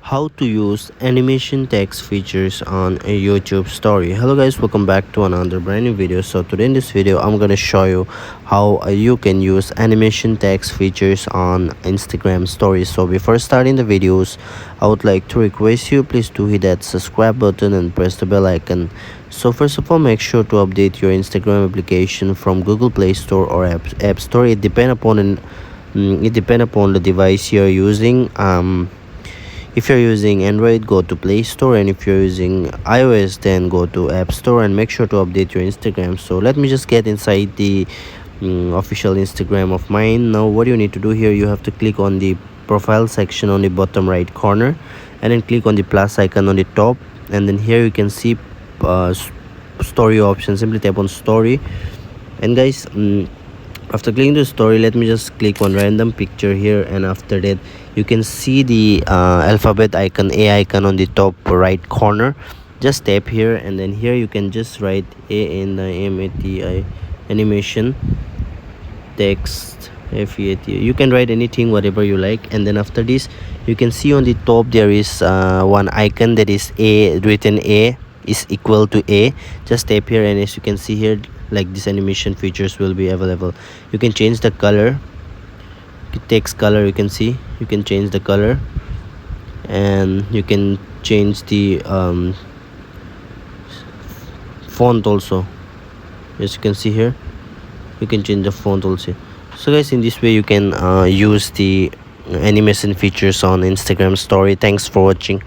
how to use animation text features on a YouTube story. Hello guys, welcome back to another brand new video. So today in this video I'm going to show you how you can use animation text features on Instagram stories. So before starting the videos, I would like to request you, please do hit that subscribe button and press the bell icon. So first of all, make sure to update your Instagram application from Google Play Store or App Store. It depends upon the device you're using. If you're using Android, go to Play Store, and if you're using iOS, then go to App Store, and make sure to update your Instagram. So let me just get inside the official Instagram of mine. Now what you need to do here, you have to click on the profile section on the bottom right corner, and then click on the plus icon on the top, and then here you can see story option. Simply tap on story, and guys, after clicking the story, let me just click on random picture here, and after that you can see the alphabet icon, A icon on the top right corner. Just tap here, and then here you can just write ANIMATI animation text FEAT. You can write anything, whatever you like. And then after this, you can see on the top there is one icon that is A, written A is equal to A. Just tap here, and as you can see here, like this animation features will be available. You can change the color, text color. You can see you can change the color, and you can change the font also. As you can see here, you can change the font also. So guys, in this way you can use the animation features on Instagram story. Thanks for watching.